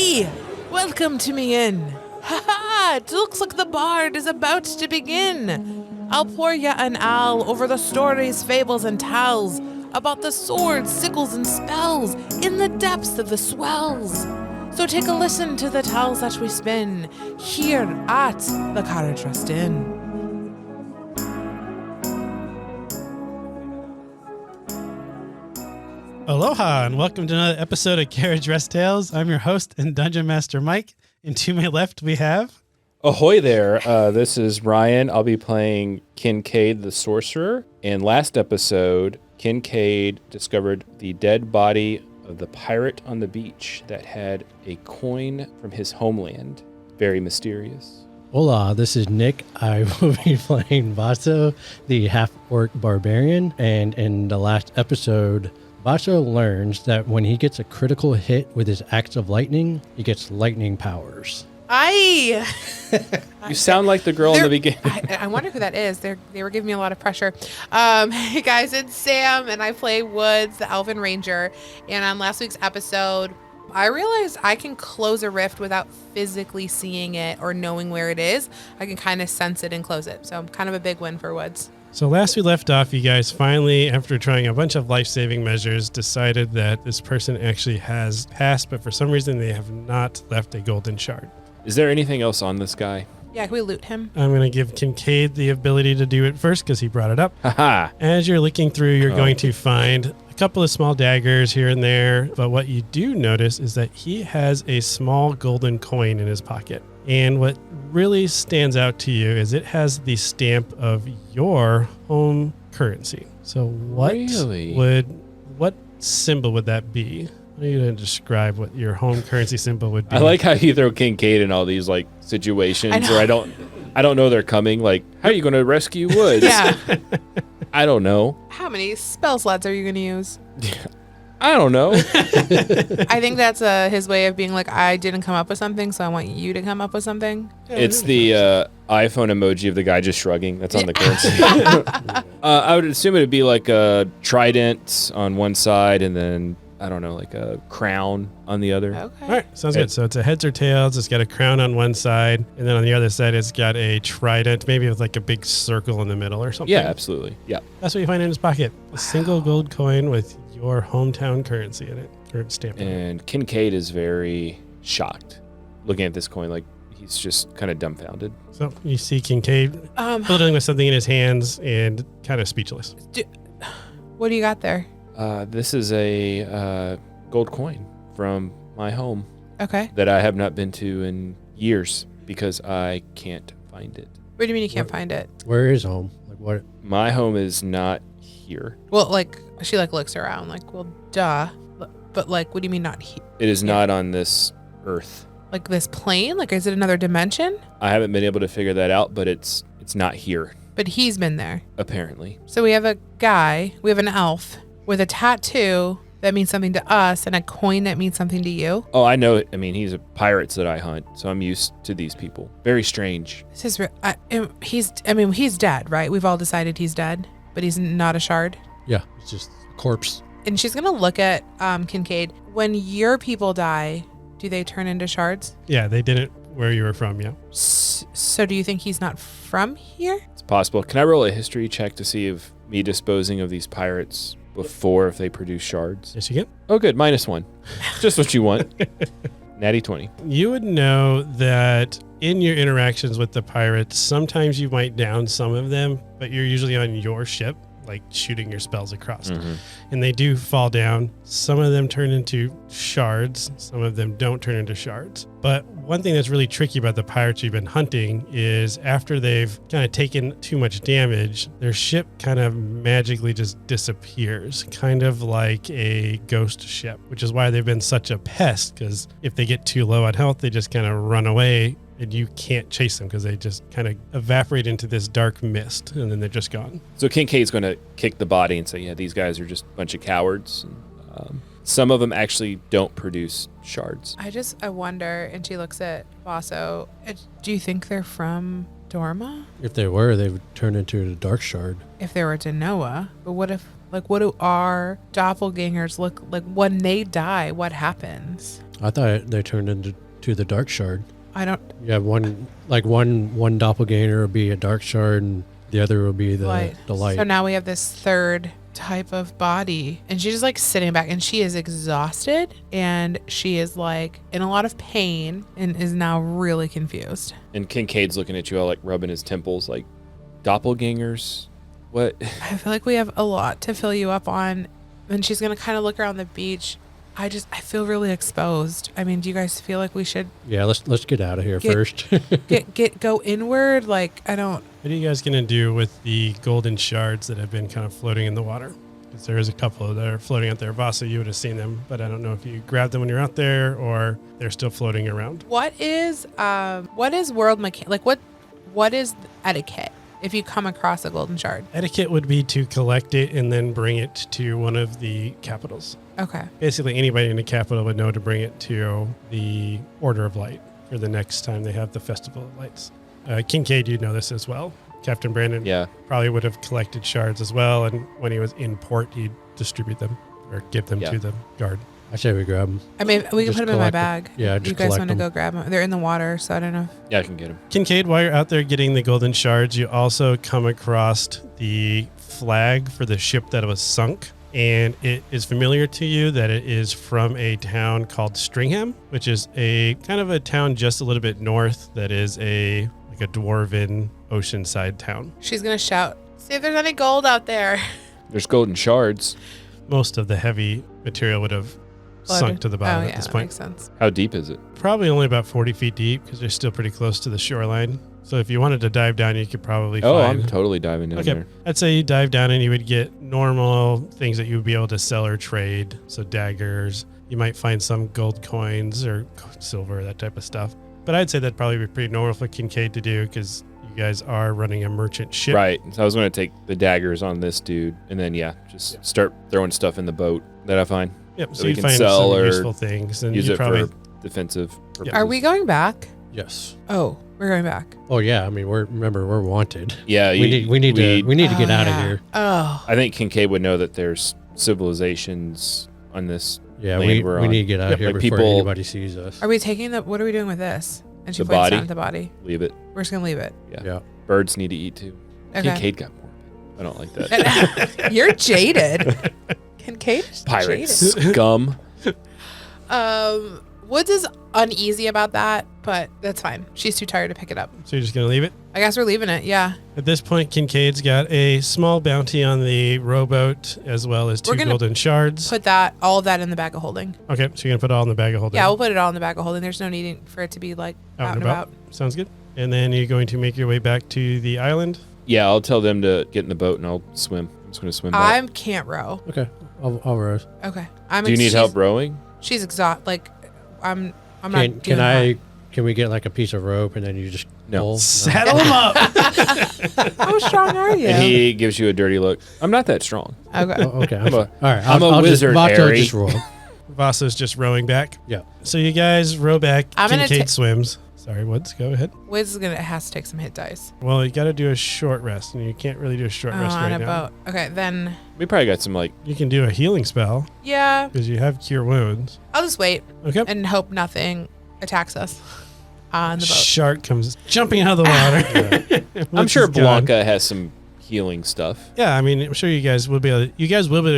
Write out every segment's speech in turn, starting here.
Hey! Welcome to me inn. Ha ha! It looks like the bard is about to begin. I'll pour ya an ale over the stories, fables, and tales about the swords, sickles, and spells in the depths of the swells. So take a listen to the tales that we spin here at the Carriage Rest Inn. Aloha and welcome to another episode of Carriage Rest Tales. I'm your host and Dungeon Master Mike, and to my left we have... Ahoy there, this is Ryan. I'll be playing Kincaid the Sorcerer, and last episode, Kincaid discovered the dead body of the pirate on the beach that had a coin from his homeland. Very mysterious. Hola, this is Nick. I will be playing Vaso, the half-orc barbarian, and in the last episode... Vaso learns that when he gets a critical hit with his axe of lightning, he gets lightning powers. You sound like the girl in the beginning. I wonder who that is. They were giving me a lot of pressure. Hey guys, it's Sam, and I play Woods, the Elven Ranger. And on last week's episode, I realized I can close a rift without physically seeing it or knowing where it is. I can kind of sense it and close it. So kind of a big win for Woods. So last we left off, you guys finally, after trying a bunch of life-saving measures, decided that this person actually has passed, but for some reason they have not left a golden shard. Is there anything else on this guy? Yeah, can we loot him? I'm going to give Kincaid the ability to do it first because he brought it up. Haha. As you're looking through, you're going to find a couple of small daggers here and there, but what you do notice is that he has a small golden coin in his pocket. And what really stands out to you is it has the stamp of your home currency. So what symbol would that be? I'm going to describe what your home currency symbol would be. I like how you throw Kincaid in all these like situations where I don't know they're coming. Like, how are you going to rescue Woods? Yeah. I don't know. How many spell slots are you going to use? I don't know. I think that's his way of being like, I didn't come up with something, so I want you to come up with something. It's the iPhone emoji of the guy just shrugging. That's on the currency. I would assume it would be like a trident on one side and then, I don't know, like a crown on the other. Okay. All right, sounds good. So it's a heads or tails. It's got a crown on one side, and then on the other side, it's got a trident, maybe with like a big circle in the middle or something. Yeah, absolutely. Yeah. That's what you find in his pocket. A single gold coin with your hometown currency in it, or stamped in it. And Kincaid is very shocked looking at this coin, like he's just kind of dumbfounded. So you see Kincaid holding with something in his hands and kind of speechless. What do you got there? This is a gold coin from my home. Okay. That I have not been to in years because I can't find it. What do you mean you can't find it? Where is home? Like what? My home is not here. Well, like, she like looks around like, well, duh. But like, what do you mean not here? It is not on this earth. Like this plane? Like, is it another dimension? I haven't been able to figure that out, but it's not here. But he's been there. Apparently. So we have an elf with a tattoo that means something to us and a coin that means something to you. Oh, I know it. I mean, he's a pirates that I hunt, so I'm used to these people. Very strange. This is he's dead, right? We've all decided he's dead, but he's not a shard. Yeah, it's just a corpse. And she's gonna look at Kincaid. When your people die, do they turn into shards? Yeah, they didn't where you were from, yeah. So do you think he's not from here? It's possible. Can I roll a history check to see if me disposing of these pirates before if they produce shards? Yes, you can. Oh, good. -1. Just what you want. Natty 20. You would know that in your interactions with the pirates, sometimes you might down some of them, but you're usually on your ship, like shooting your spells across. Mm-hmm. And they do fall down. Some of them turn into shards. Some of them don't turn into shards. But one thing that's really tricky about the pirates you've been hunting is after they've kind of taken too much damage, their ship kind of magically just disappears, kind of like a ghost ship, which is why they've been such a pest, because if they get too low on health, they just kind of run away and you can't chase them because they just kind of evaporate into this dark mist and then they're just gone. So Kincaid's going to kick the body and say, yeah, these guys are just a bunch of cowards. And, some of them actually don't produce shards. I wonder, and she looks at Vaso, do you think they're from Dorma? If they were, they would turn into a dark shard. If they were to Noah, but what if, like, what do our doppelgangers look like when they die? What happens? I thought they turned into the dark shard. I don't. You have one doppelganger will be a dark shard, and the other will be the light. So now we have this third type of body, and she's just like sitting back, and she is exhausted, and she is like in a lot of pain, and is now really confused. And Kincaid's looking at you all like rubbing his temples, like doppelgangers. What? I feel like we have a lot to fill you up on, and she's gonna kind of look around the beach. I feel really exposed. I mean, do you guys feel like we should? Yeah, let's get out of here first. go inward. Like I don't. What are you guys going to do with the golden shards that have been kind of floating in the water? Because there is a couple that are floating out there. Vasa, you would have seen them, but I don't know if you grabbed them when you're out there or they're still floating around. What is world mechanic? Like what is etiquette if you come across a golden shard? Etiquette would be to collect it and then bring it to one of the capitals. Okay. Basically, anybody in the capital would know to bring it to the Order of Light for the next time they have the Festival of Lights. Kincaid, you know this as well. Captain Brandon probably would have collected shards as well, and when he was in port, he'd distribute them or give them to the guard. I say we grab them. I mean, we can put them in my bag. Yeah, just you guys want to them. go grab them? They're in the water, so I don't know. Yeah, I can get them. Kincaid, while you're out there getting the golden shards, you also come across the flag for the ship that was sunk. And it is familiar to you that it is from a town called Stringham, which is a kind of a town just a little bit north that is a dwarven oceanside town. She's going to shout, see if there's any gold out there. There's golden shards. Most of the heavy material would have sunk to the bottom at this point. Makes sense. How deep is it? Probably only about 40 feet deep because they're still pretty close to the shoreline. So if you wanted to dive down, you could probably I'm totally diving down there. I'd say you dive down and you would get normal things that you would be able to sell or trade. So daggers, you might find some gold coins or silver, that type of stuff. But I'd say that'd probably be pretty normal for Kincaid to do because you guys are running a merchant ship. Right. So I was going to take the daggers on this dude and then, just start throwing stuff in the boat that I find. Yep. So we you can find sell some or useful things. And use you it probably for defensive purposes. Are we going back? Yes. Oh, we're going back. Oh yeah. I mean, we're wanted. Yeah. We need to get out of here. Oh. I think Kincaid would know that there's civilizations on this. Yeah. land We need to get out of here like before people- anybody sees us. Are we taking what are we doing with this? And she The points body? down at the body. Leave it. We're just going to leave it. Yeah. Birds need to eat too. Okay. Kincaid got more. I don't like that. You're jaded. Kincaid is Pirates. jaded. Scum. Woods is uneasy about that, but that's fine. She's too tired to pick it up. So you're just going to leave it? I guess we're leaving it, yeah. At this point, Kincaid's got a small bounty on the rowboat as well as 2 golden shards. Put all of that in the bag of holding. Okay, so you're going to put it all in the bag of holding? Yeah, we'll put it all in the bag of holding. There's no need for it to be like out and about. Sounds good. And then you're going to make your way back to the island? Yeah, I'll tell them to get in the boat and I'll swim. I'm just going to swim back. I can't row. Okay. I'll row. Okay. Do you need help rowing? She's exhausted. Like, I'm not Can I? Can we get like a piece of rope and then you just pull? Saddle him up. How strong are you? And he gives you a dirty look. I'm not that strong. Okay. Oh, okay. I'm all right. I'm a I'll wizard, Harry. just roll. Vasa's just rowing back. Yeah. So you guys row back. I'm gonna Kincaid swims. Sorry, Woods, go ahead. Wiz has to take some hit dice. Well, you got to do a short rest, and you can't really do a short rest on right a now. boat. Okay, then. We probably got some You can do a healing spell Yeah. because you have cure wounds. I'll just wait Okay. and hope nothing attacks us on the boat. Shark comes jumping out of the water. I'm sure Woods is gone. Blanca has some healing stuff. Yeah, I mean, I'm sure you guys will be able to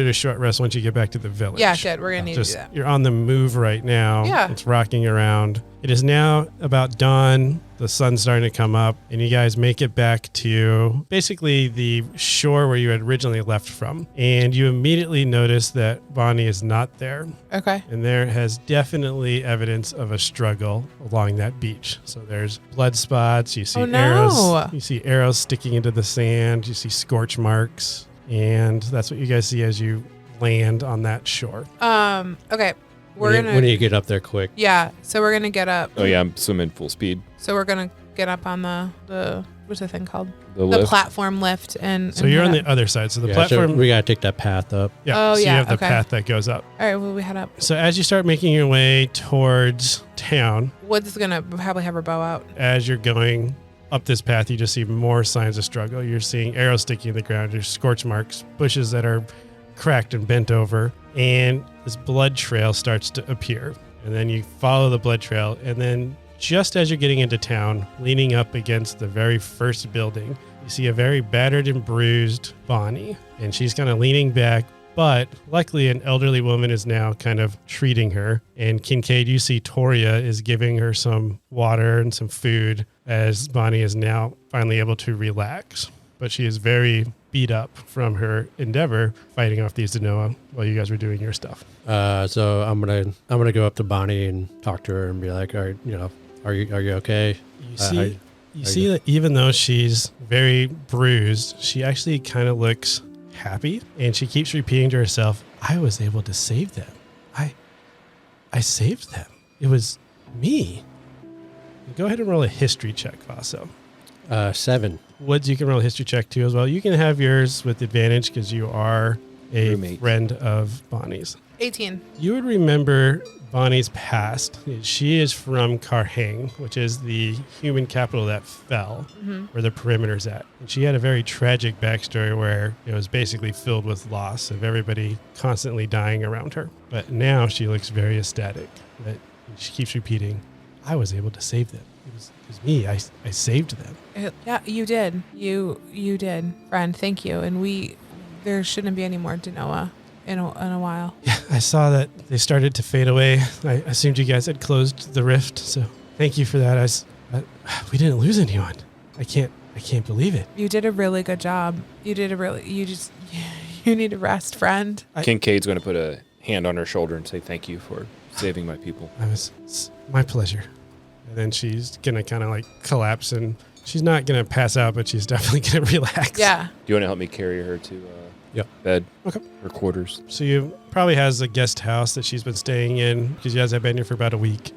do a short rest once you get back to the village. Yeah, good. We're going to need to do that. You're on the move right now. Yeah. It's rocking around. It is now about dawn. The sun's starting to come up, and you guys make it back to basically the shore where you had originally left from. And you immediately notice that Bonnie is not there. Okay. And there has definitely evidence of a struggle along that beach. So there's blood spots. You see arrows. You see arrows sticking into the sand. You see scorch marks. And that's what you guys see as you land on that shore. Okay. When you get up there quick. Yeah. So we're gonna get up. Oh yeah, I'm swimming full speed. So we're gonna get up on the what's the thing called? The The lift. platform lift and. So you're head on up. the other side. So the So platform. we gotta take that path up. Yeah. Oh, so you yeah, have the okay. path that goes up. All right. Well, we head up. So as you start making your way towards town, Woods is gonna probably have her bow out. as you're going up this path, you just see more signs of struggle. You're seeing arrows sticking in the ground. There's scorch marks, bushes that are cracked and bent over, and this blood trail starts to appear. and then you follow the blood trail, and then just as you're getting into town, leaning up against the very first building, you see a very battered and bruised Bonnie, and she's kind of leaning back, but luckily an elderly woman is now kind of treating her. And Kincaid, you see Toria is giving her some water and some food as Bonnie is now finally able to relax. But she is very beat up from her endeavor fighting off these Danoa while you guys were doing your stuff. So I'm gonna go up to Bonnie and talk to her and be like, all right, are you okay? You see that even though she's very bruised, she actually kind of looks happy, and she keeps repeating to herself, I was able to save them. I saved them. It was me. Go ahead and roll a history check, Vaso. 7. Woods, you can roll a history check too as well. You can have yours with advantage because you are a Roommate. friend of Bonnie's. 18. You would remember Bonnie's past. She is from Karhang, which is the human capital that fell, where the perimeter's at. And she had a very tragic backstory where it was basically filled with loss of everybody constantly dying around her. But now she looks very ecstatic. But she keeps repeating, I was able to save them. It was me. I saved them. Yeah, you did. You did, friend. Thank you. And there shouldn't be any more Danoa in a while. Yeah, I saw that they started to fade away. I assumed you guys had closed the rift, so thank you for that. We didn't lose anyone. I can't believe it. You did a really good job. You need a rest, friend. Kincaid's going to put a hand on her shoulder and say thank you for saving my people. It's my pleasure. And then she's going to kind of like collapse, and she's not going to pass out, but she's definitely going to relax. Yeah. Do you want to help me carry her to bed? Okay. Her quarters. So you probably has a guest house that she's been staying in because you guys have been here for about a week.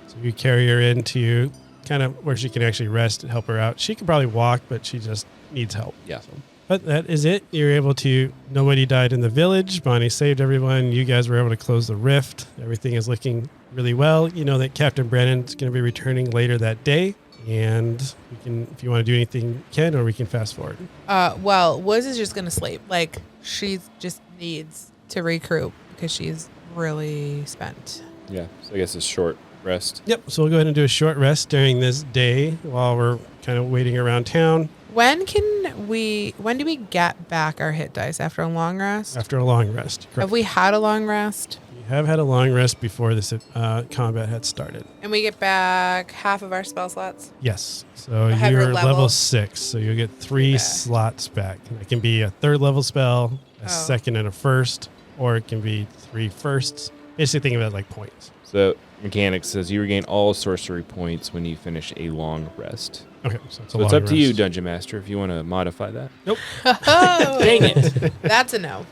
So you carry her into kind of where she can actually rest and help her out. She can probably walk, but she just needs help. Yeah. So, but that is it. You're able to, nobody died in the village. Bonnie saved everyone. You guys were able to close the rift. Everything is looking really well. You know that Captain Brennan's going to be returning later that day. And we can, if you want to do anything, you can, or we can fast forward. Well, Woods is just going to sleep. Like, she just needs to recruit because she's really spent. Yeah. So I guess a short rest. Yep. So we'll go ahead and do a short rest during this day while we're kind of waiting around town. When do we get back our hit dice after a long rest? After a long rest. Correct. Have we had a long rest? We have had a long rest before this combat had started. And we get back half of our spell slots? Yes. So Have your you're level. level 6. So you'll get 3 Okay. slots back. It can be a 3rd level spell, a 2nd and a 1st, or it can be 3 firsts. Basically think of it like points. So mechanics says you regain all sorcery points when you finish a long rest. Okay. So So it's up to you, Dungeon Master, if you want to modify that. Nope. Oh, Dang it. that's a no.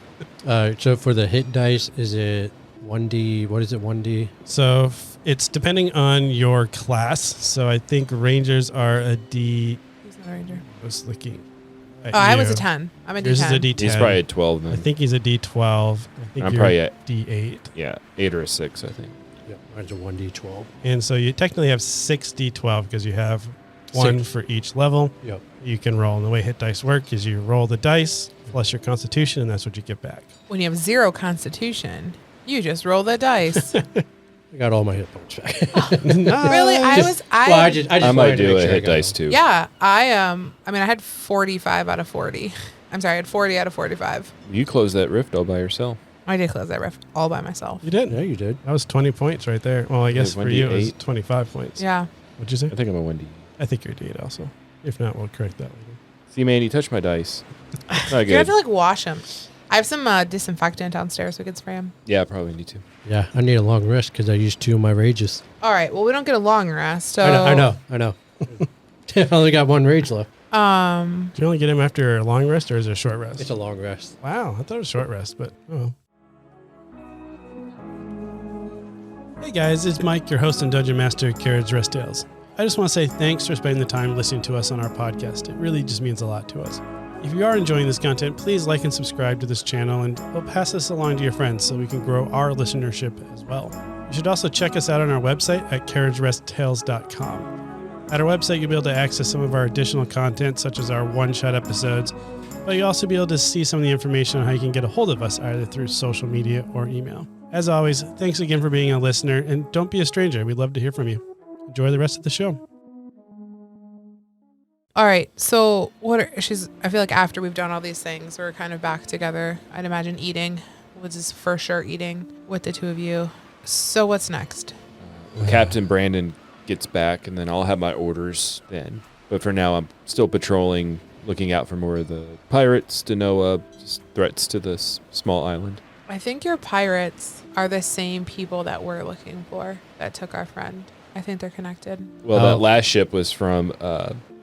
So for the hit dice, is it 1D? What is it, 1D? So it's depending on your class. So I think Rangers are a D. He's not a ranger. I was looking. Oh, I was a 10. I'm a Yours is a D10. D10. He's probably at 12 then. I think he's a D12. I think I'm you're probably a at D8. Yeah, 8 or a 6, I think. Yep, mine's a 1D12. And so you technically have 6 D12 because you have 1 Six. for each level. Yep. You can roll. And the way hit dice work is you roll the dice plus your constitution, and that's what you get back. When you have 0 constitution, you just roll the dice. I got all my hit points back. Really? I just I wanted might to do make a sure I hit got dice them. too. Yeah, I had 45 out of 40. I'm sorry, I had 40 out of 45. You closed that rift all by yourself. I did close that rift all by myself. You did. Yeah, you did. That was 20 points right there. Well, I guess Yeah, for you it was 1d8. 25 points. Yeah. What'd you say? I think I'm a 1D. I think you're a D8 also. If not, we'll correct that later. See, man, you touched my dice. Not You're good. gonna have to wash them. I have some disinfectant downstairs. We could spray them. Yeah, I probably need to. Yeah, I need a long rest because I used 2 of my rages. All right. Well, we don't get a long rest. So I know. I only got 1 rage left. Do you only get him after a long rest or is it a short rest? It's a long rest. Wow, I thought it was a short rest, but oh well. Hey guys, it's Mike, your host and Dungeon Master at Carriage Rest Tales. I just want to say thanks for spending the time listening to us on our podcast. It really just means a lot to us. If you are enjoying this content, please like and subscribe to this channel and we'll pass this along to your friends so we can grow our listenership as well. You should also check us out on our website at carriageresttales.com. At our website, you'll be able to access some of our additional content, such as our one-shot episodes, but you'll also be able to see some of the information on how you can get a hold of us either through social media or email. As always, thanks again for being a listener, and don't be a stranger. We'd love to hear from you. Enjoy the rest of the show. All right. So I feel like after we've done all these things, we're kind of back together. I'd imagine eating. Woods is for sure eating with the two of you. So what's next? Captain Brandon gets back, and then I'll have my orders then. But for now, I'm still patrolling, looking out for more of the pirates, Denoa, just threats to this small island. I think your pirates are the same people that we're looking for that took our friend. I think they're connected. Well, that last ship was from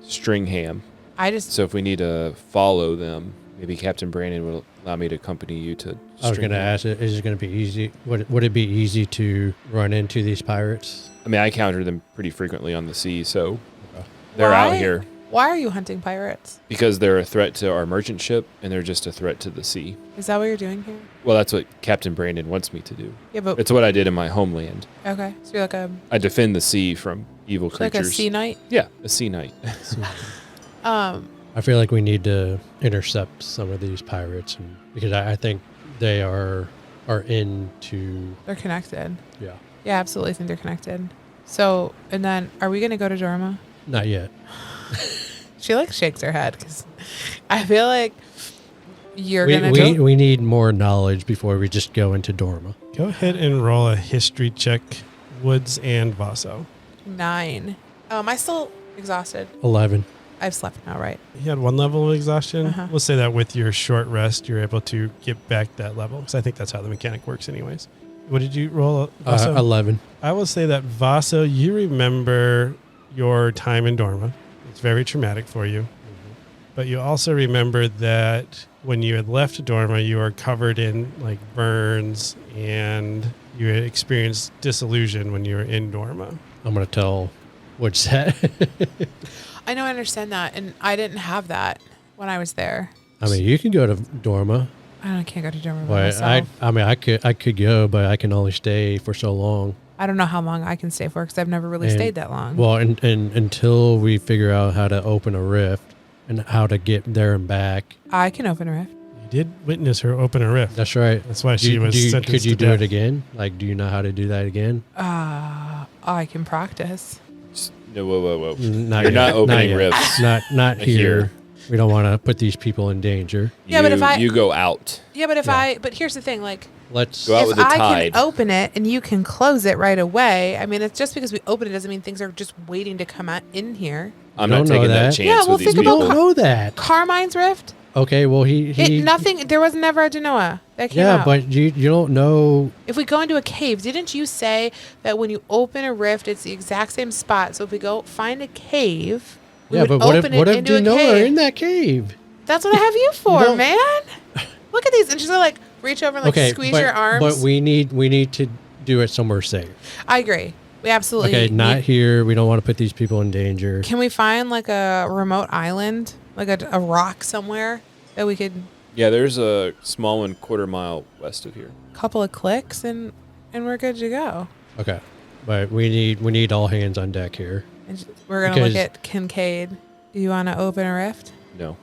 Stringham. So if we need to follow them, maybe Captain Brandon will allow me to accompany you to I was going to ask, is it going to be easy? Would it be easy to run into these pirates? I mean, I encounter them pretty frequently on the sea, so they're out here. Why are you hunting pirates? Because they're a threat to our merchant ship, and they're just a threat to the sea. Is that what you're doing here? Well, that's what Captain Brandon wants me to do. Yeah, but... It's what I did in my homeland. Okay. So you're like I defend the sea from evil creatures. Like a sea knight? Yeah, a sea knight. I feel like we need to intercept some of these pirates, because I think they are into... They're connected. Yeah. Yeah, absolutely think they're connected. So, and then, are we going to go to Dorma? Not yet. She shakes her head because I feel like you're going to We need more knowledge before we just go into Dorma. Go ahead and roll a history check, Woods and Vaso. 9. Am I still exhausted? 11. I've slept now, right? You had 1 level of exhaustion. Uh-huh. We'll say that with your short rest, you're able to get back that level. Because I think that's how the mechanic works anyways. What did you roll, Vaso? 11. I will say that, Vaso, you remember your time in Dorma. It's very traumatic for you. Mm-hmm. But you also remember that when you had left Dorma, you were covered in burns, and you had experienced disillusion when you were in Dorma. I'm going to tell Woods that. I know, I understand that. And I didn't have that when I was there. I mean, you can go to Dorma. I can't go to Dorma by But myself. I could go, but I can only stay for so long. I don't know how long I can stay for because I've never really stayed that long. Well, and until we figure out how to open a rift and how to get there and back. I can open a rift. You did witness her open a rift. That's right. That's why she was sentenced Could you to do death. it again? Do you know how to do that again? I can practice. No, whoa. Not You're yet. not opening yet. rifts. Not here. We don't want to put these people in danger. Yeah, but if you go out. Yeah, but but here's the thing, let's go out if with the I tide. can open it and you can close it right away, I mean, it's just because we open it doesn't mean things are just waiting to come out in here. I'm not taking that chance Yeah, well, with these think about people. don't know that. Carmine's Rift? Okay, well, There was never a Genoa that came out. Yeah, but you don't know. If we go into a cave, didn't you say that when you open a rift, it's the exact same spot? So if we go find a cave, we would But what open if it into a Genoa are cave. in that cave? That's what I have you for, don't- man. Look at these. And she's going to reach over and squeeze your arms. But we need to do it somewhere safe. I agree. We absolutely Okay, not here. We don't want to put these people in danger. Can we find a remote island, a rock somewhere that we could? Yeah, there's a small one 1/4 mile west of here. Couple of clicks and we're good to go. Okay, but we need all hands on deck here. And we're gonna look at Kincaid. Do you want to open a rift? No.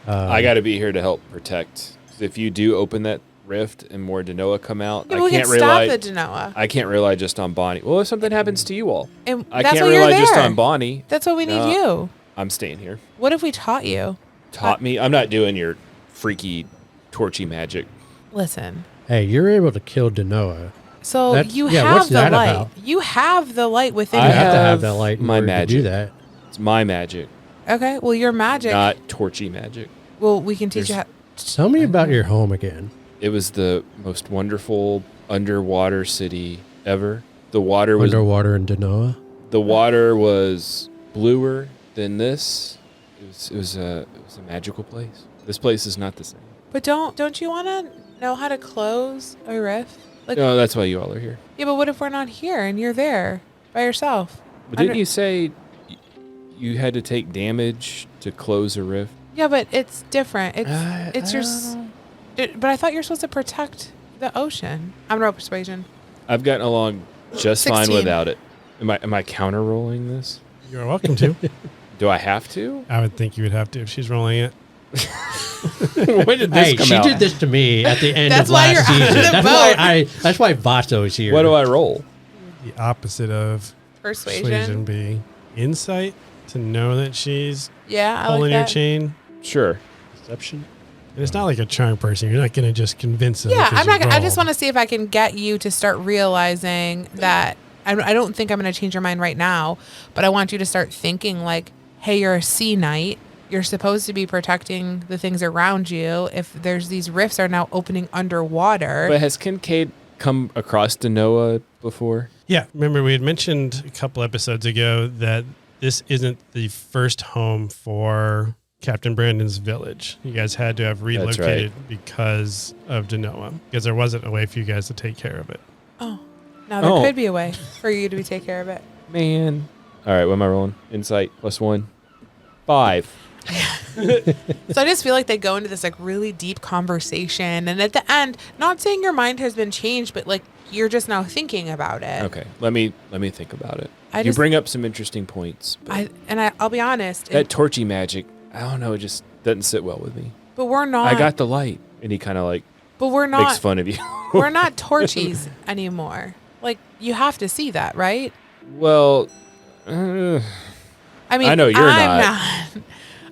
I got to be here to help protect. If you do open that rift and more Denoa come out, Yeah, I we can't can rely. stop the Denoa. I can't rely just on Bonnie. Well, if something happens to you all, And I that's can't why you're rely just there. on Bonnie. That's what we need No. you. I'm staying here. What if we taught you? Taught me? I'm not doing your freaky, torchy magic. Listen. Hey, you're able to kill Denoa. So you what's have the that light. about? You have the light within I you. You have to have have that light in my order magic. to do that. It's my magic, Okay. Well, your magic. not torchy magic. Well, we can teach you how. Tell me about your home again. It was the most wonderful underwater city ever. The water was Underwater in Denoa. the water was bluer than this. It was a magical place. This place is not the same. But don't you want to know how to close a rift? No, that's why you all are here. Yeah, but what if we're not here and you're there by yourself? But didn't you say you had to take damage to close a rift? Yeah, but it's different. It's I your. don't But I thought you're supposed to protect the ocean. I'm roll persuasion. I've gotten along just fine 16. without it. Am I counter rolling this? You're welcome to. Do I have to? I would think you would have to if she's rolling it. When did this Hey, come she out? did this to me at the end That's of why last you're out of season. the That's why Vaso is here. What do I roll? The opposite of Persuasion. be insight to know that she's Yeah, I pulling like your that. chain. Sure. Deception? And it's not like a charm person. You're not going to just convince them. Yeah, because I'm not. you I just rolled. want to see if I can get you to start realizing that. I don't think I'm going to change your mind right now, but I want you to start thinking like, hey, you're a sea knight. You're supposed to be protecting the things around you. If there's these rifts are now opening underwater. But has Kincaid come across Denoa before? Yeah, remember we had mentioned a couple episodes ago that this isn't the first home for Captain Brandon's village. You guys had to have relocated because of Denoa, because there wasn't a way for you guys to take care of it. Oh, now there could be a way for you to take care of it. Man. All right, what am I rolling? Insight +1. 5. So I just feel like they go into this like really deep conversation, and at the end, not saying your mind has been changed, but like you're just now thinking about it. Okay, let me think about it. I You just- bring up some interesting points. But I'll be honest, that torchy magic, I don't know, it just doesn't sit well with me. but we're not. I got the light, and he kind of like but we're makes not. fun of you. We're not torchies anymore. Like you have to see that, right? Well, I mean, I know you're I'm not.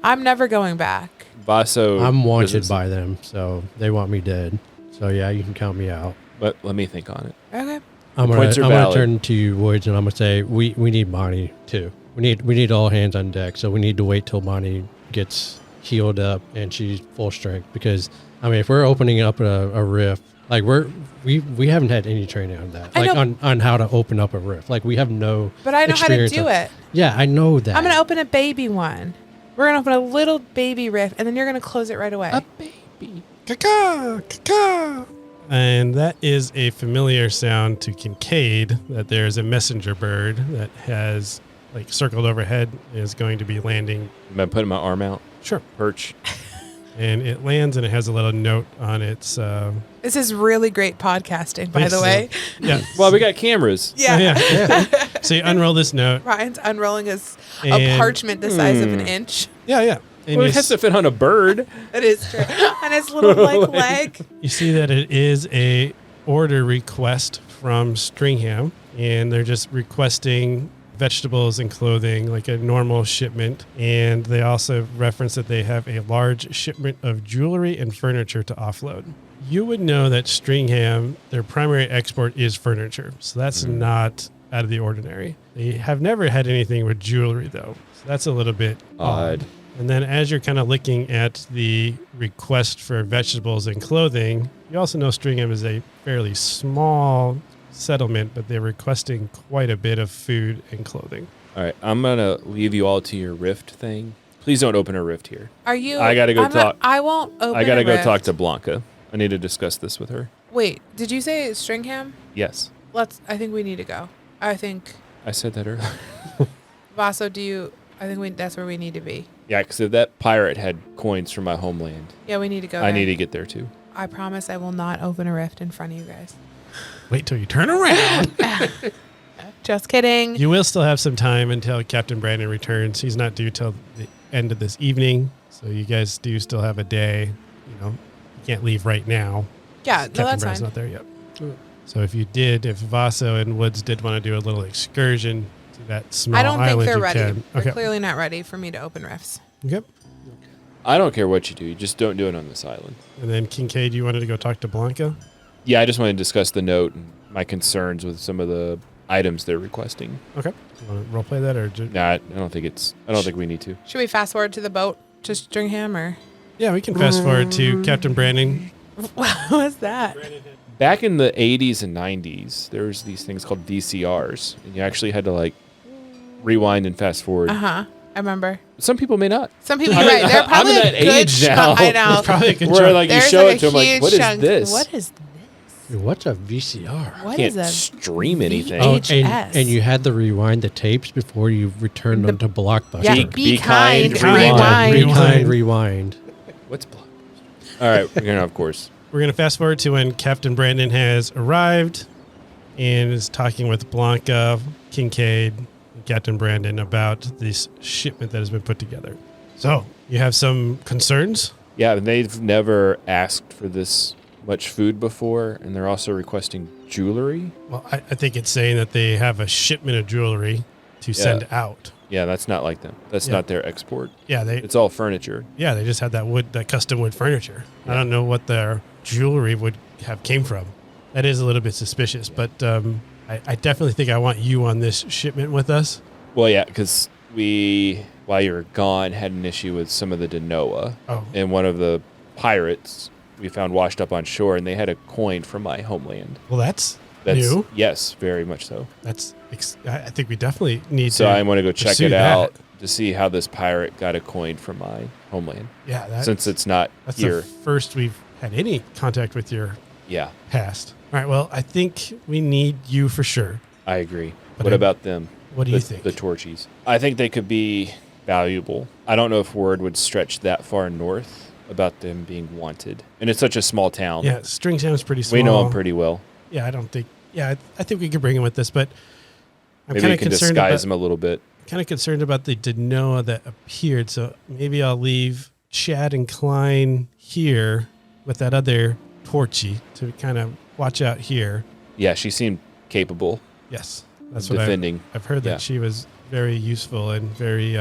I'm never going back. Vaso. I'm wanted doesn't- by them, so they want me dead. So yeah, you can count me out. But let me think on it. Okay. I'm points are gonna valid. turn to you, Woods, and I'm gonna say we need Bonnie too. We need all hands on deck. So we need to wait till Bonnie gets healed up and she's full strength. Because I mean, if we're opening up a rift, like we haven't had any training on that, I like know. on how to open up a rift. Like we have no. But I know how to experience do of- it. Yeah, I know that. I'm gonna open a baby one. We're gonna open a little baby rift, and then you're gonna close it right away. Baby. Caca, caca. And that is a familiar sound to Kincaid, that there's a messenger bird that has like circled overhead, is going to be landing. Am I putting my arm out? Sure. Perch. And it lands and it has a little note on its. This is really great podcasting, by the way. Yeah. Well, we got cameras. Yeah. Yeah. So you unroll this note. Ryan's unrolling a And- parchment the size of an inch. Yeah. And Well, you it has to fit on a bird. It is true. And his little like leg. You see that it is a order request from Stringham, and they're just requesting vegetables and clothing like a normal shipment. And they also reference that they have a large shipment of jewelry and furniture to offload. You would know that Stringham, their primary export is furniture. So that's not out of the ordinary. They have never had anything with jewelry though. So that's a little bit Odd. And then as you're kind of looking at the request for vegetables and clothing, you also know Stringham is a fairly small settlement, but they're requesting quite a bit of food and clothing. All right, I'm gonna leave you all to your rift thing. Please don't open a rift here. Are you? I gotta go I'm not- talk. I won't open. I gotta a go rift. talk to Blanca. I need to discuss this with her. Wait, did you say Stringham? Yes, I think we need to go. I think I said that earlier. Vaso. I think that's where we need to be. Yeah, because if that pirate had coins from my homeland, Yeah, we need to go. I there. need to get there too. I promise I will not open a rift in front of you guys. Wait till you turn around. Just kidding. You will still have some time until Captain Brandon returns. He's not due till the end of this evening. So you guys do still have a day. You know, you can't leave right now. Yeah, no, Captain that's Brandon's fine. not there yet. So if Vaso and Woods did want to do a little excursion to that small I don't think island, they're you ready. can. They're Okay. clearly not ready for me to open rifts. Yep. I don't care what you do. You just don't do it on this island. And then Kincaid, you wanted to go talk to Blanca? Yeah, I just want to discuss the note and my concerns with some of the items they're requesting. Okay. You want to role play that or Nah, I don't think we need to. Should we fast forward to the boat to Stringham or yeah, we can fast forward to Captain Brandon. what was that? Back in the 80s and 90s, there was these things called VCRs, and you actually had to like rewind and fast forward. I remember. Some people may not. Some people, I'm you're right. in- They're I'm probably in a that good age now. chunk. I know. Probably a good Where job. like you There's show like it to them, like, huge what is chunk. this? What is What's a VCR? what Can't is a stream anything. Oh, VHS? and you had to rewind the tapes before you returned them to Blockbuster. Yeah, Be- be be kind, kind, rewind. Be rewind. kind, rewind. What's block? All right, we're gonna of course. We're going to fast forward to when Captain Brandon has arrived and is talking with Blanca, Kincaid, and Captain Brandon about this shipment that has been put together. So, you have some concerns Yeah, they've never asked for this much food before, and they're also requesting jewelry. Well, I think it's saying that they have a shipment of jewelry to send out. Yeah, that's not like them. That's Yeah. not their export. Yeah, It's all furniture. they just had that custom wood furniture. I don't know what their jewelry would have came from. That is a little bit suspicious, but I definitely think I want you on this shipment with us. Well, yeah, because we, while you were gone, had an issue with some of the Denoa. Oh. And one of the pirates we found washed up on shore, and they had a coin from my homeland. Well, that's That's new. Yes, very much so. I think we definitely need So to. I want to go check pursue it that. out to see how this pirate got a coin from my homeland. Yeah, Since it's not that's here. the first we've had any contact with your Yeah, past. All right, well, I think we need you for sure. I agree. But What I- about them? What do you think? The Torchies. I think they could be valuable. I don't know if word would stretch that far north about them being wanted. And it's such a small town. Yeah, Stringtown's pretty small. We know them pretty well. Yeah, I don't think. Yeah, I think we could bring him with this, but I'm Maybe kind we of can concerned disguise about. them a little bit. Kind of concerned about the Denoa that appeared. So maybe I'll leave Chad and Klein here with that other Torchy to kind of watch out here. Yeah, she seemed capable Yes, that's of what defending. I've heard that Yeah. she was very useful and very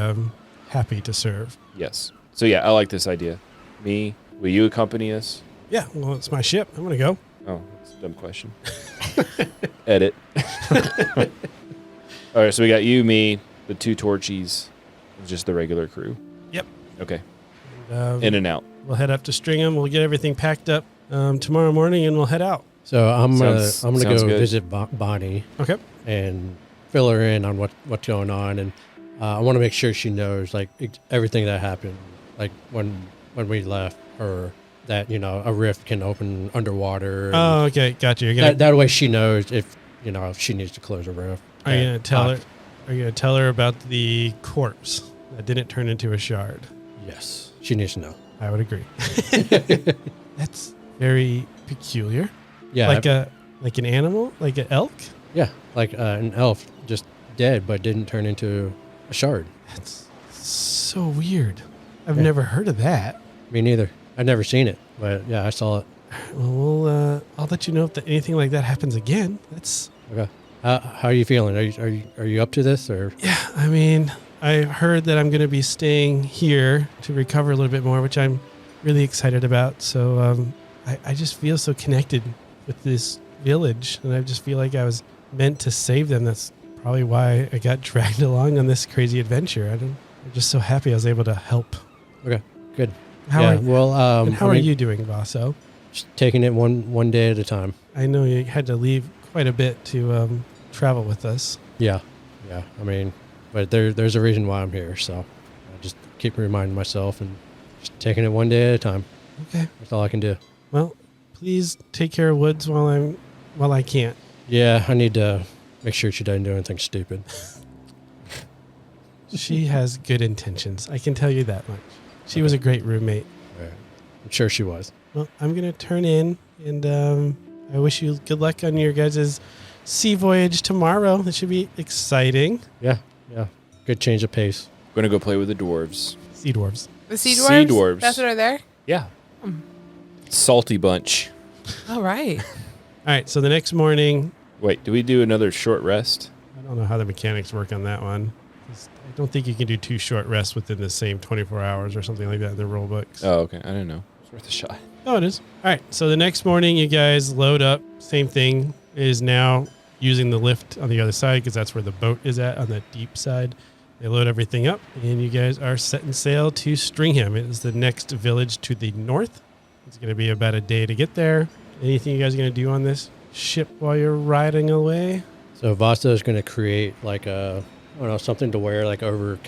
happy to serve. Yes. So yeah, I like this idea. Me, will you accompany us? Yeah, well, it's my ship. I'm gonna go. Oh, that's a dumb question. Edit. All right, so we got you, me, the two Torchies, and just the regular crew. Yep. Okay. And, In and out. we'll head up to Stringham. We'll get everything packed up tomorrow morning, and we'll head out. So I'm Sounds gonna go good. visit Bonnie Okay. and fill her in on what's going on, and I want to make sure she knows like everything that happened, like when we left her, that a rift can open underwater. and Oh, okay. Gotcha. You're gonna. that way she knows if she needs to close a rift. Are you gonna tell her? Are you gonna tell her about the corpse that didn't turn into a shard? Yes, she needs to know. I would agree. That's very peculiar. Yeah, Like an animal, like an elk. yeah, like an elf just dead but didn't turn into a shard. That's so weird. I've Yeah. never heard of that. Me neither. I've never seen it, but yeah, I saw it. Well, I'll let you know if anything like that happens again. That's Okay. How are you feeling? Are you up to this or? yeah. I mean, I heard that I'm going to be staying here to recover a little bit more, which I'm really excited about. So I just feel so connected with this village, and I just feel like I was meant to save them. That's probably why I got dragged along on this crazy adventure. I'm just so happy I was able to help. Okay, good. How yeah. are, Well, and how are you doing, Vaso? Just taking it one day at a time. I know you had to leave quite a bit to travel with us. Yeah. I mean, but there's a reason why I'm here, so I just keep reminding myself and just taking it one day at a time. Okay. That's all I can do. Well, please take care of Woods while I can't. Yeah, I need to make sure she doesn't do anything stupid. She has good intentions. I can tell you that much. She was a great roommate. Right. I'm sure she was. Well, I'm going to turn in, and I wish you good luck on your guys' sea voyage tomorrow. It should be exciting. Yeah. Good change of pace. Going to go play with the dwarves. Sea dwarves. The sea Sea dwarves? dwarves. That's what are there? Yeah. Salty bunch. All right. All right, so the next morning, Wait, do we do another short rest? I don't know how the mechanics work on that one. 'Cause I don't think you can do 2 short rests within the same 24 hours or something like that in the rule books. Oh, okay. I don't know. It's worth a shot. Oh, it is. All right. So the next morning, you guys load up. Same thing is now using the lift on the other side because that's where the boat is at on the deep side. They load everything up, and you guys are setting sail to Stringham. It is the next village to the north. It's going to be about a day to get there. Anything you guys are going to do on this ship while you're riding away? So Vasa is going to create like something to wear like over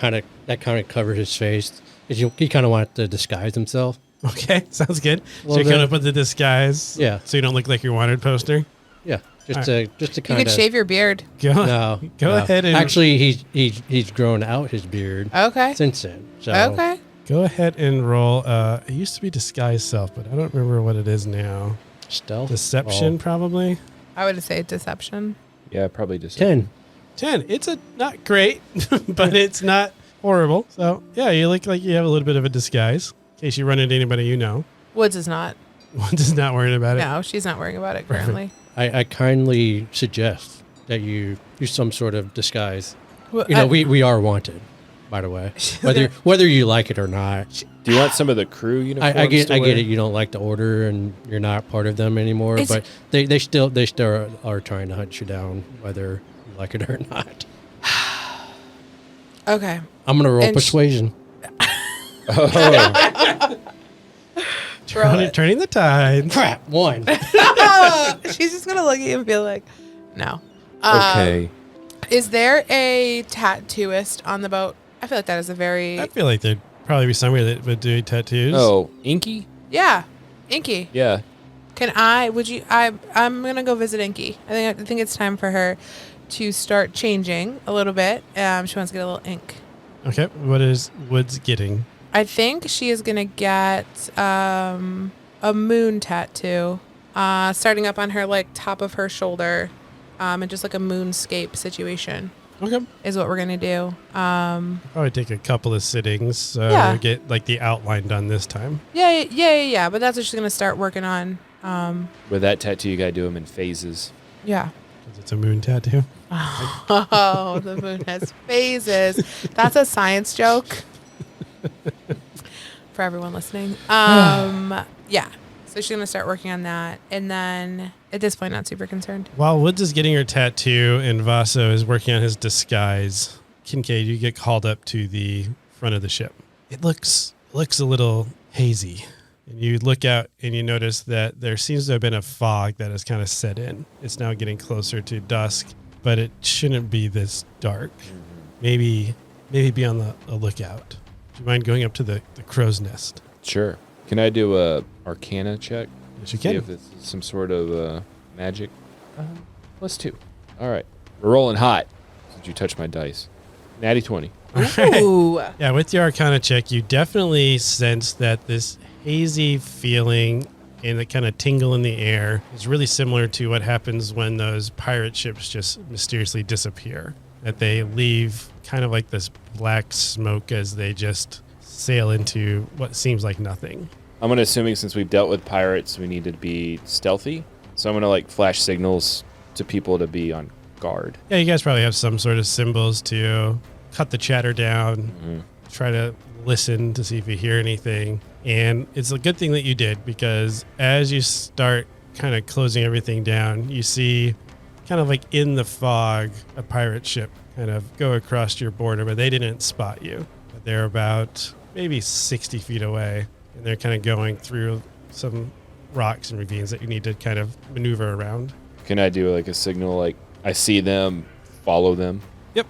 that kind of covers his face. He kind of wanted to disguise himself. Okay, sounds good. So Well, you're coming up with the disguise. Yeah. So you don't look like your wanted poster. Yeah, just All to You kind could of shave your beard. Go, No, go no. ahead and Actually, he's grown out his beard Okay. since then. So Okay. go ahead and roll. It used to be disguise self, but I don't remember what it is now. stealth Deception, probably. I would say deception. Yeah, probably just 10. 10. It's not great, but it's not horrible. So yeah, you look like you have a little bit of a disguise. case you run into anybody you know. Woods is not. Woods is not worried about it. No, she's not worrying about it currently. I kindly suggest that you use some sort of disguise. Well, You know, we are wanted, by the way, whether you like it or not. Do you want some of the crew uniforms? I get to wear? it. You don't like the order, and you're not part of them anymore. It's- But they still are trying to hunt you down, whether you like it or not. Okay. I'm gonna roll And persuasion. Oh, Turning the tide. Crap, 1. She's just gonna look at you and be like, "No." okay. Is there a tattooist on the boat? I feel like that is a very I feel like there'd probably be somewhere that would do tattoos. Oh, Inky? yeah, Inky. Yeah. Can I? Would you? I'm gonna go visit Inky. I think it's time for her to start changing a little bit. She wants to get a little ink. Okay. What is Woods getting? I think she is gonna get a moon tattoo, starting up on her like top of her shoulder, and just like a moonscape situation Okay. is what we're gonna do. Probably take a couple of sittings. Yeah. Get like the outline done this time. Yeah. But that's what she's gonna start working on. With that tattoo, you got to do them in phases. Yeah. 'Cause it's a moon tattoo. Oh, the moon has phases. That's a science joke for everyone listening. Yeah. So she's gonna start working on that, and then at this point, not super concerned. While Woods is getting her tattoo and Vaso is working on his disguise, Kincaid, you get called up to the front of the ship. It looks a little hazy. And you look out and you notice that there seems to have been a fog that has kind of set in. It's now getting closer to dusk, but it shouldn't be this dark. Maybe be on the lookout. Do you mind going up to the crow's nest? Sure. Can I do a Arcana check? Yes, you See can. if this is some sort of magic. +2. All right. We're rolling hot. Did you touch my dice? Natty 20. Ooh. Yeah, with your Arcana check, you definitely sense that this hazy feeling and the kind of tingle in the air is really similar to what happens when those pirate ships just mysteriously disappear. That they leave kind of like this black smoke as they just sail into what seems like nothing. I'm going to assuming since we've dealt with pirates, we need to be stealthy. So I'm going to like flash signals to people to be on guard. Yeah, you guys probably have some sort of symbols to cut the chatter down, try to listen to see if you hear anything. And it's a good thing that you did, because as you start kind of closing everything down, you see kind of like in the fog a pirate ship kind of go across your border, but they didn't spot you. But they're about maybe 60 feet away, and they're kind of going through some rocks and ravines that you need to kind of maneuver around. Can I do like a signal like I see them, follow them? Yep.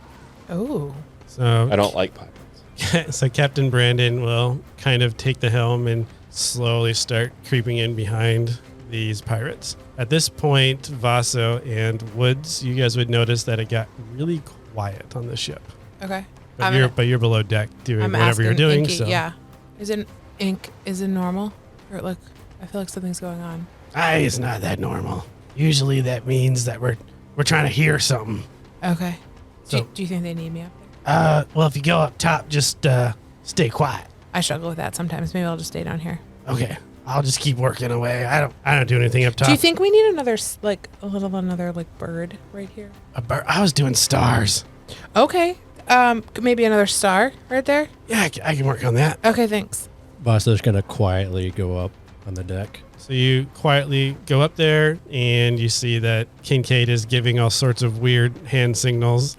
Oh. So I don't like pirates. So Captain Brandon will kind of take the helm and slowly start creeping in behind these pirates. At this point, Vaso and Woods, you guys would notice that it got really quiet on the ship. Okay. But you're below deck doing I'm whatever you're asking doing. Inky, So yeah. Is it normal? Or look, I feel like something's going on. it's not that normal. Usually that means that we're trying to hear something. Okay. So- Do you think they need me up there? Well, if you go up top, just stay quiet. I struggle with that sometimes. Maybe I'll just stay down here. Okay. I'll just keep working away. I don't do anything up top. Do you think we need another bird right here? I was doing stars. Okay. Maybe another star right there. Yeah, I can work on that. Okay, thanks. Vaso's gonna quietly go up on the deck. So you quietly go up there and you see that Kincaid is giving all sorts of weird hand signals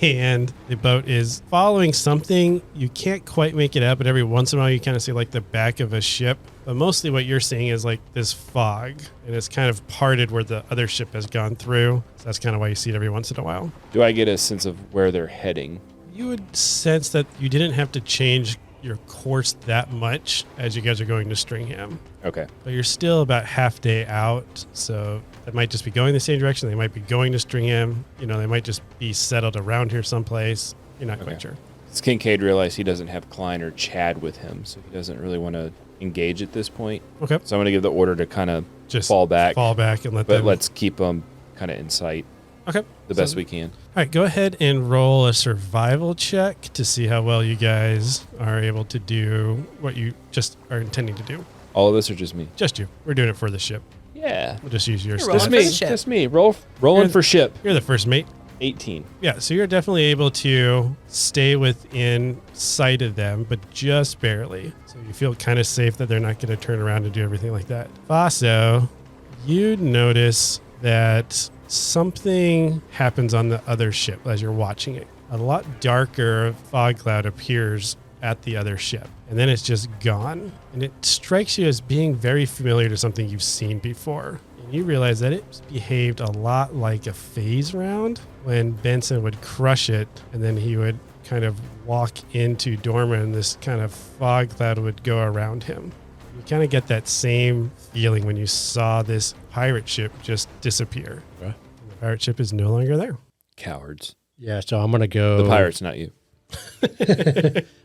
and the boat is following something. You can't quite make it out, but every once in a while you kind of see like the back of a ship. But mostly what you're seeing is like this fog, and it's kind of parted where the other ship has gone through. So that's kind of why you see it every once in a while. Do I get a sense of where they're heading? You would sense that you didn't have to change your course that much as you guys are going to Stringham. Okay. But you're still about half day out, so they might just be going the same direction. They might be going to Stringham. You know, they might just be settled around here someplace. You're not quite sure. Does Kincaid realize he doesn't have Klein or Chad with him, so he doesn't really want to engage at this point? Okay. So I'm going to give the order to kind of Just fall back. and let But them. let's keep them kind of in sight. Okay. the best we can. All right, go ahead and roll a survival check to see how well you guys are able to do what you just are intending to do. All of us or just me? Just you. We're doing it for the ship. Yeah. We'll just use your You're stuff. Just rolling for me. the ship. Just me. Rolling for ship. You're the first mate. 18. Yeah, so you're definitely able to stay within sight of them, but just barely. So you feel kind of safe that they're not going to turn around and do everything like that. Vaso, you notice that something happens on the other ship as you're watching it. A lot darker fog cloud appears at the other ship, and then it's just gone. And it strikes you as being very familiar to something you've seen before. And you realize that it behaved a lot like a phase round when Benson would crush it, and then he would kind of walk into Dorma, and this kind of fog cloud would go around him. You kind of get that same feeling when you saw this pirate ship just disappear. Okay. And the pirate ship is no longer there. Cowards. Yeah, so I'm going to go. The pirates, not you.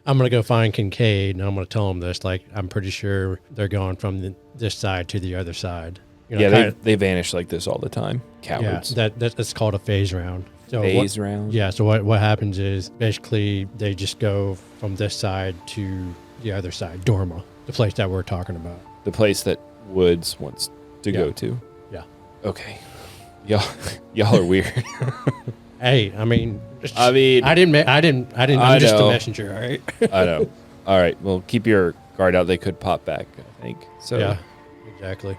I'm going to go find Kincaid, and I'm going to tell him this. Like, I'm pretty sure they're going from this side to the other side. You know, Yeah, they vanish like this all the time. Cowards. Yeah, that's called a phase round. So Phase round. Yeah, so what happens is basically they just go from this side to the other side, Dorma, the place that we're talking about. The place that Woods wants to go to. Yeah. Okay. Y'all are weird. Hey, I mean, I mean, I'm just a know. messenger, all right? I know. All right. Well, keep your guard out. They could pop back, I think. So Yeah, exactly.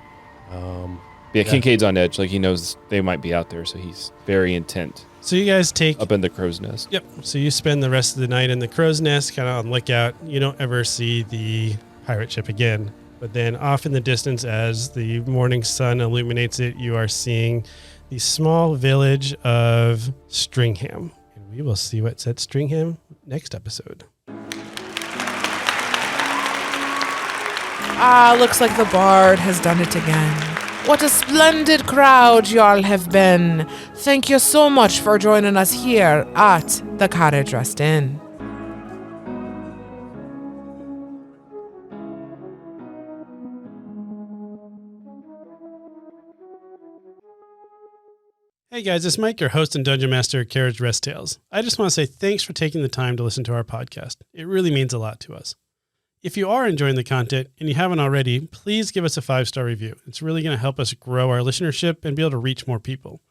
yeah, Kincaid's on edge. Like, he knows they might be out there, so he's very intent So you guys take up in the crow's nest. Yep. So you spend the rest of the night in the crow's nest, kind of on lookout. You don't ever see the pirate ship again. But then off in the distance, as the morning sun illuminates it, you are seeing the small village of Stringham. And we will see what's at Stringham next episode. Ah, looks like the bard has done it again. What a splendid crowd y'all have been. Thank you so much for joining us here at the Carriage Rest Inn. Hey guys, it's Mike, your host and Dungeon Master of Carriage Rest Tales. I just want to say thanks for taking the time to listen to our podcast. It really means a lot to us. If you are enjoying the content and you haven't already, please give us a 5-star review. It's really going to help us grow our listenership and be able to reach more people.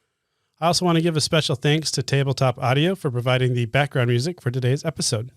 I also want to give a special thanks to Tabletop Audio for providing the background music for today's episode.